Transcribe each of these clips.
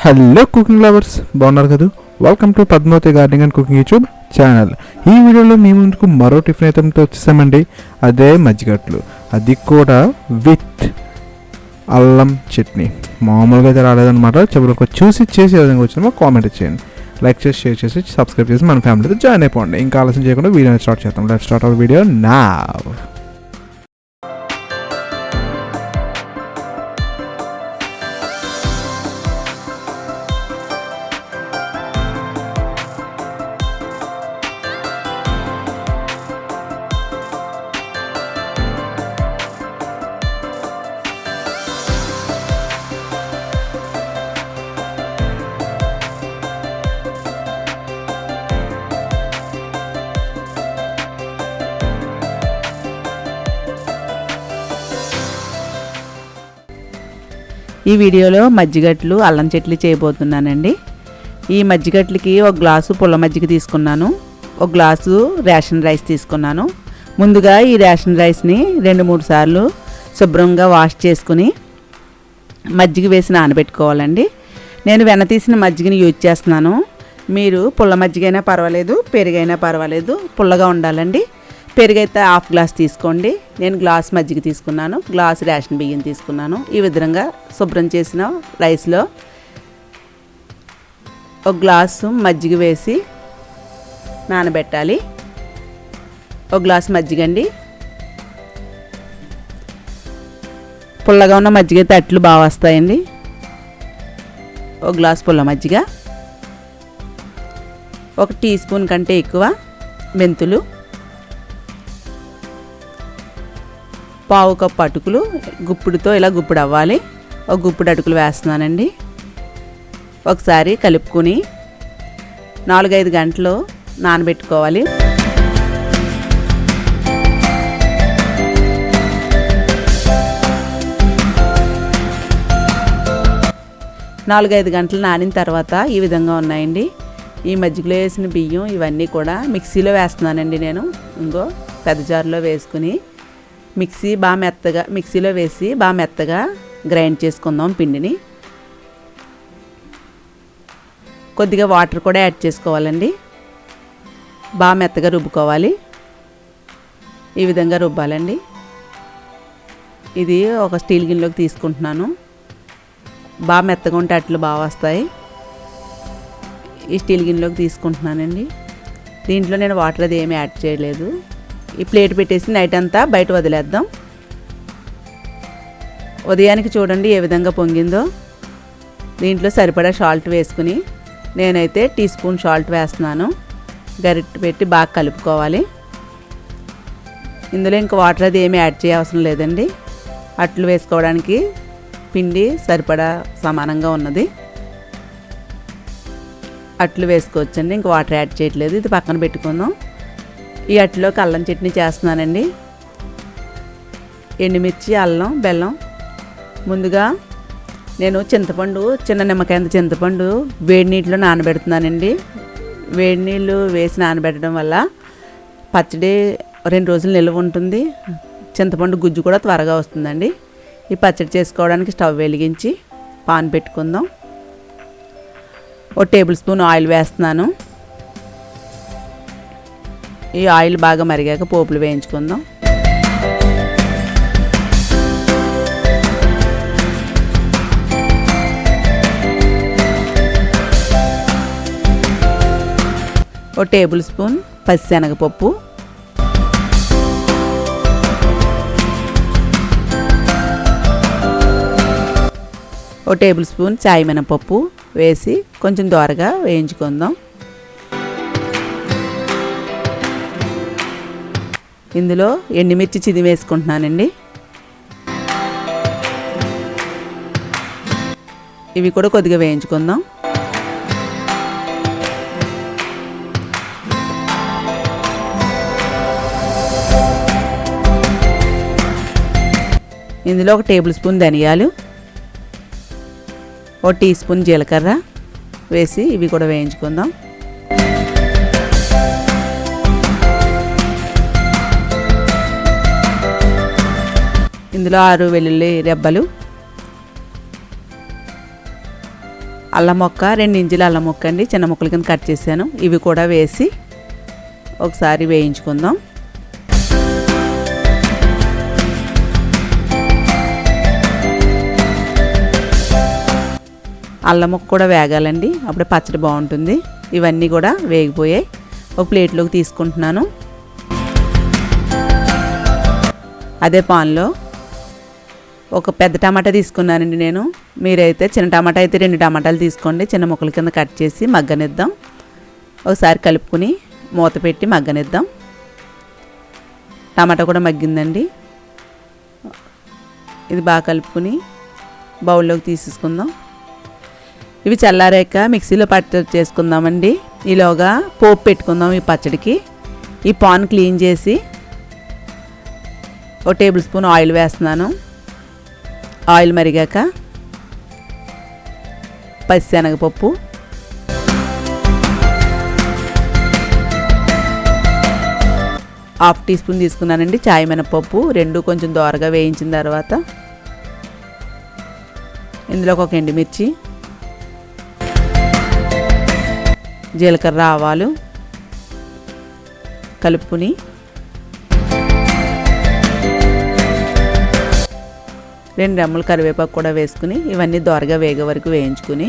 Hello cooking lovers, బాగున్నారు కదా? Welcome to Padmavathi gardening and cooking YouTube channel. ఈ వీడియోలో మీ ముందుకు మరో టిఫిన్ ఐటమ్తో వచ్చేసామండి. అదే మజ్జిగట్లు, అది కూడా విత్ అల్లం చట్నీ. మామూలుగా అయితే రాలేదన్నమాట. చివరికి చూసి చేసే విధంగా వచ్చినా కామెంట్ చేయండి, లైక్ చేసి షేర్ చేసి సబ్స్క్రైబ్ చేసి మన ఫ్యామిలీతో జాయిన్ అయిపోండి. ఇంకా ఆలస్యం చేయకుండా వీడియోని స్టార్ట్ చేద్దాం. Let's start our video now. ఈ వీడియోలో మజ్జిగట్లు అల్లం చట్నీ చేయబోతున్నానండి. ఈ మజ్జిగట్లకి ఒక గ్లాసు పుల్ల మజ్జిగ తీసుకున్నాను, ఒక గ్లాసు రేషన్ రైస్ తీసుకున్నాను. ముందుగా ఈ రేషన్ రైస్ని 2-3 సార్లు శుభ్రంగా వాష్ చేసుకుని మజ్జిగ వేసి నానబెట్టుకోవాలండి. నేను వెన్న తీసిన మజ్జిగని యూజ్ చేస్తున్నాను. మీరు పుల్ల మజ్జిగైనా పర్వాలేదు, పెరుగైనా పర్వాలేదు, పుల్లగా ఉండాలండి. పెరుగైతే 1/2 గ్లాస్ తీసుకోండి. నేను గ్లాస్ మజ్జిగ తీసుకున్నాను, గ్లాస్ రేషన్ బియ్యం తీసుకున్నాను. ఈ విధంగా శుభ్రం చేసిన రైస్లో ఒక గ్లాసు మజ్జిగ వేసి నానబెట్టాలి. ఒక గ్లాసు మజ్జిగ అండి. పుల్లగా ఉన్న మజ్జిగ అయితే అట్లు బాగా వస్తాయండి. ఒక గ్లాసు పుల్ల మజ్జిగ, 1 టీ స్పూన్ కంటే ఎక్కువ మెంతులు, 1/2 కప్పు అటుకులు. గుప్పుడుతో ఇలా గుప్పుడు అవ్వాలి. ఒక గుప్పుడు అటుకులు వేస్తున్నానండి. ఒకసారి కలుపుకొని 4-5 గంటలు నానబెట్టుకోవాలి. నాలుగైదు గంటలు నానిన తర్వాత ఈ విధంగా ఉన్నాయండి. ఈ మజ్జిగలో వేసిన బియ్యం ఇవన్నీ కూడా మిక్సీలో వేస్తున్నానండి. నేను ఇంకో పెద్ద జారులో వేసుకుని మిక్సీలో వేసి బాగా మెత్తగా గ్రైండ్ చేసుకుందాం పిండిని. కొద్దిగా వాటర్ కూడా యాడ్ చేసుకోవాలండి. బాగా మెత్తగా రుబ్బుకోవాలి. ఈ విధంగా రుబ్బాలండి. ఇది ఒక స్టీల్ గిన్నెలోకి తీసుకుంటున్నాను. బాగా మెత్తగా ఉంటే అట్లు బాగా వస్తాయి. ఈ స్టీల్ గిన్నెలోకి తీసుకుంటున్నానండి. దీంట్లో నేను వాటర్ అది ఏమీ యాడ్ చేయలేదు. ఈ ప్లేట్ పెట్టేసి నైట్ అంతా బయట వదిలేద్దాం. ఉదయానికి చూడండి ఏ విధంగా పొంగిందో. దీంట్లో సరిపడా సాల్ట్ వేసుకుని, నేనైతే టీ స్పూన్ సాల్ట్ వేస్తున్నాను. గరిటె పెట్టి బాగా కలుపుకోవాలి. ఇందులో ఇంకా వాటర్ అది ఏమీ యాడ్ చేయవసరం లేదండి. అట్లు వేసుకోవడానికి పిండి సరిపడా సమానంగా ఉన్నది. అట్లు వేసుకోవచ్చండి. ఇంకా వాటర్ యాడ్ చేయట్లేదు. ఇది పక్కన పెట్టుకుందాం. ఈ అట్లోకి అల్లం చట్నీ చేస్తున్నానండి. ఎండుమిర్చి, అల్లం, బెల్లం. ముందుగా నేను చింతపండు, చిన్న నిమ్మకాయంత చింతపండు వేడి నీటిలో నానబెడుతున్నానండి. వేడి నీళ్ళు వేసి నానబెట్టడం వల్ల పచ్చడి 2 రోజులు నిల్వ ఉంటుంది. చింతపండు గుజ్జు కూడా త్వరగా వస్తుందండి. ఈ పచ్చడి చేసుకోవడానికి స్టవ్ వెలిగించి పాన్ పెట్టుకుందాం. 1 టేబుల్ స్పూన్ ఆయిల్ వేస్తున్నాను. ఈ ఆయిల్ బాగా మరిగాక పోపులు వేయించుకుందాం. ఒక టేబుల్ స్పూన్ పచ్చిశనగపప్పు, ఒక టేబుల్ స్పూన్ చాయ్ మినపప్పు వేసి కొంచెం దోరగా వేయించుకుందాం. ఇందులో ఎండుమిర్చి చిదిమి వేసుకుంటున్నానండి. ఇవి కూడా కొద్దిగా వేయించుకుందాం. ఇందులో 1 టేబుల్ స్పూన్ ధనియాలు, 1 టీ స్పూన్ జీలకర్ర వేసి ఇవి కూడా వేయించుకుందాం. ఇందులో 6 వెల్లుల్లి రెబ్బలు, అల్లం ముక్క, 2 ఇంచుల అల్లం ముక్క అండి, చిన్న ముక్కల కింద కట్ చేశాను. ఇవి కూడా వేసి ఒకసారి వేయించుకుందాం. అల్లం ముక్క కూడా వేగాలండి, అప్పుడే పచ్చడి బాగుంటుంది. ఇవన్నీ కూడా వేగిపోయాయి. ఒక ప్లేట్లోకి తీసుకుంటున్నాను. అదే పాన్లో ఒక పెద్ద టమాటా తీసుకున్నానండి నేను. మీరైతే చిన్న టమాటా అయితే 2 టమాటాలు తీసుకోండి. చిన్న ముక్కల కింద కట్ చేసి మగ్గనిద్దాం. ఒకసారి కలుపుకొని మూత పెట్టి మగ్గనిద్దాం. టమాటా కూడా మగ్గిందండి. ఇది బాగా కలుపుకొని బౌల్లోకి తీసేసుకుందాం. ఇవి చల్లారాక మిక్సీలో పచ్చడి చేసుకుందామండి. ఈలోగా పోపు పెట్టుకుందాం ఈ పచ్చడికి. ఈ పాన్ క్లీన్ చేసి 1 టేబుల్ స్పూన్ ఆయిల్ వేస్తున్నాను. ఆయిల్ మరిగాక పచ్చిశనగపప్పు, ½ టీ స్పూన్ తీసుకున్నానండి చాయ్ మినపప్పు. 2 కొంచెం దోరగా వేయించిన తర్వాత ఇందులోకి ఒక ఎండుమిర్చి, జీలకర్ర, ఆవాలు కలుపుకొని రెండు రెమ్మలు కరివేపాకు కూడా వేసుకుని ఇవన్నీ దోరగా వేగే వరకు వేయించుకుని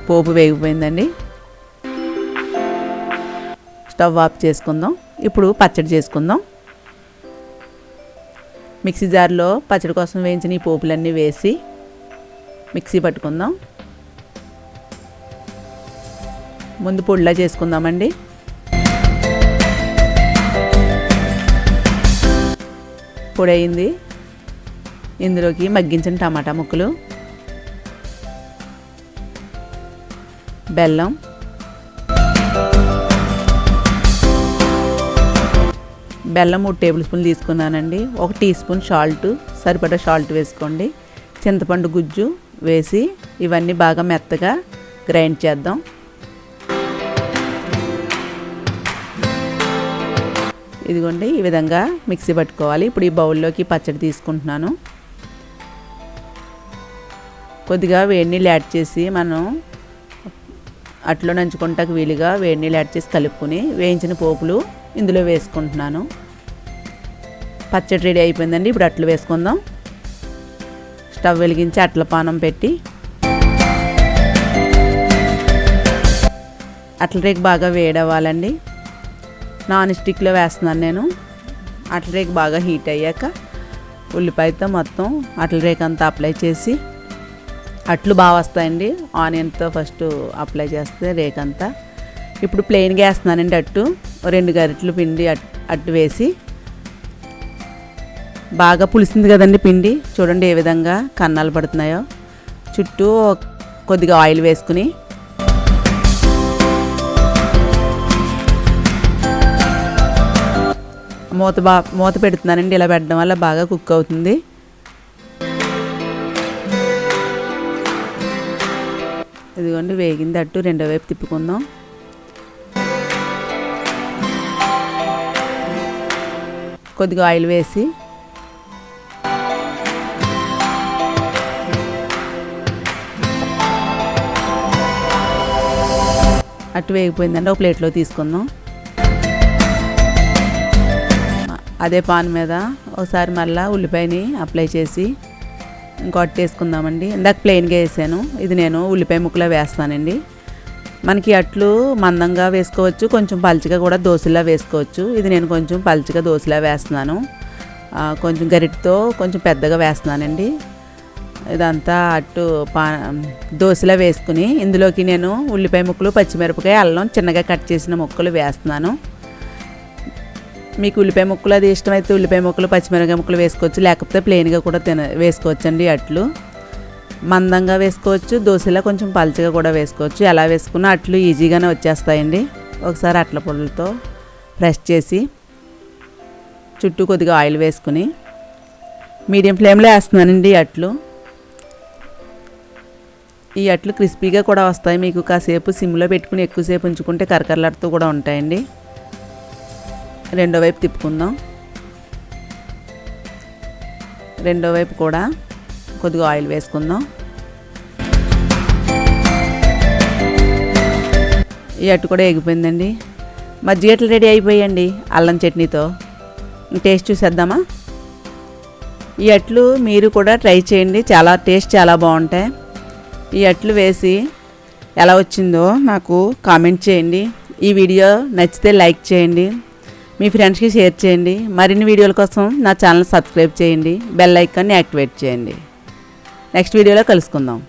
పోపు వేగిపోయిందండి. స్టవ్ ఆఫ్ చేసుకుందాం. ఇప్పుడు పచ్చడి చేసుకుందాం. మిక్సీ జార్లో పచ్చడి కోసం వేయించిన ఈ పోపులన్నీ వేసి మిక్సీ పట్టుకుందాం. ముందు పొడిలా చేసుకుందామండి. పొడి అయింది. ఇందులోకి మగ్గించిన టమాటా ముక్కలు, బెల్లం, బెల్లం 3 టేబుల్ స్పూన్లు తీసుకున్నానండి. 1 టీ స్పూన్ సాల్ట్, సరిపడా సాల్ట్ వేసుకోండి. చింతపండు గుజ్జు వేసి ఇవన్నీ బాగా మెత్తగా గ్రైండ్ చేద్దాం. ఇదిగోండి ఈ విధంగా మిక్సీ పట్టుకోవాలి. ఇప్పుడు ఈ బౌల్లోకి పచ్చడి తీసుకుంటున్నాను. కొద్దిగా వేడి నీళ్ళు యాడ్ చేసి మనం అట్లో నంచుకుంటాకు వీలుగా వేడి నీళ్ళు యాడ్ చేసి కలుపుకొని వేయించిన పోపులు ఇందులో వేసుకుంటున్నాను. పచ్చడి రెడీ అయిపోయిందండి. ఇప్పుడు అట్లు వేసుకుందాం. స్టవ్ వెలిగించి అట్ల పానం పెట్టి అట్ల రేకు బాగా వేడవ్వాలండి. నాన్ స్టిక్లో వేస్తున్నాను నేను. అట్ల రేకు బాగా హీట్ అయ్యాక ఉల్లిపాయతో మొత్తం అట్ల రేకు అంతా అప్లై చేసి అట్లు బాగా వస్తాయండి. ఆనియన్తో ఫస్ట్ అప్లై చేస్తే రేకంతా. ఇప్పుడు ప్లెయిన్గా వేస్తున్నానండి అట్టు. 2 గరిటెలు పిండి అట్టు వేసి బాగా పులిసింది కదండి పిండి. చూడండి ఏ విధంగా కన్నాలు పడుతున్నాయో. చుట్టూ కొద్దిగా ఆయిల్ వేసుకుని మూత పెడుతున్నానండి. ఇలా పెట్టడం వల్ల బాగా కుక్ అవుతుంది. ఇదిగోండి వేగింది అట్టు. రెండో వైపు తిప్పుకుందాం. కొద్దిగా ఆయిల్ వేసి అట్టు వేగిపోయిందండి. ఒక ప్లేట్లో తీసుకుందాం. అదే పాన్ మీద ఒకసారి మళ్ళీ ఉల్లిపాయని అప్లై చేసి ఇంకో అట్టు వేసుకుందామండి. ఇందాక ప్లెయిన్గా వేసాను. ఇది నేను ఉల్లిపాయ ముక్కలో వేస్తానండి. మనకి అట్లు మందంగా వేసుకోవచ్చు, కొంచెం పల్చగా కూడా దోశలా వేసుకోవచ్చు. ఇది నేను కొంచెం పల్చగా దోశలా వేస్తున్నాను. కొంచెం గరిటతో కొంచెం పెద్దగా వేస్తున్నానండి. ఇదంతా అట్టు దోశలా వేసుకుని ఇందులోకి నేను ఉల్లిపాయ ముక్కలు, పచ్చిమిరపకాయ, అల్లం చిన్నగా కట్ చేసిన ముక్కలు వేస్తున్నాను. మీకు ఉల్లిపాయ ముక్కలు అది ఇష్టమైతే ఉల్లిపాయ ముక్కలు, పచ్చిమిరపకాయ ముక్కలు వేసుకోవచ్చు. లేకపోతే ప్లెయిన్గా కూడా వేసుకోవచ్చు అండి. అట్లు మందంగా వేసుకోవచ్చు, దోశలా కొంచెం పల్చగా కూడా వేసుకోవచ్చు. ఎలా వేసుకున్నా అట్లు ఈజీగానే వచ్చేస్తాయండి. ఒకసారి అట్ల పొడులతో ప్రెస్ చేసి చుట్టూ కొద్దిగా ఆయిల్ వేసుకుని మీడియం ఫ్లేమ్లో వేస్తున్నానండి అట్లు. ఈ అట్లు క్రిస్పీగా కూడా వస్తాయి. మీకు కాసేపు సిమ్లో పెట్టుకుని ఎక్కువసేపు ఉంచుకుంటే కరకరలాడుతూ కూడా ఉంటాయండి. రెండో వైపు తిప్పుకుందాం. రెండో వైపు కూడా కొద్దిగా ఆయిల్ వేసుకుందాం. ఈ అట్టు కూడా ఎగిపోయిందండి. మజ్జిగ అట్లు రెడీ అయిపోయండి అల్లం చట్నీతో. టేస్ట్ చూసేద్దామా? ఈ అట్లు మీరు కూడా ట్రై చేయండి, టేస్ట్ చాలా బాగుంటాయి. ఈ అట్లు వేసి ఎలా వచ్చిందో నాకు కామెంట్ చేయండి. ఈ వీడియో నచ్చితే లైక్ చేయండి, మీ ఫ్రెండ్స్కి షేర్ చేయండి. మరిన్ని వీడియోల కోసం నా ఛానల్ సబ్స్క్రైబ్ చేయండి, బెల్ ఐకాన్ని యాక్టివేట్ చేయండి. నెక్స్ట్ వీడియోలో కలుసుకుందాం.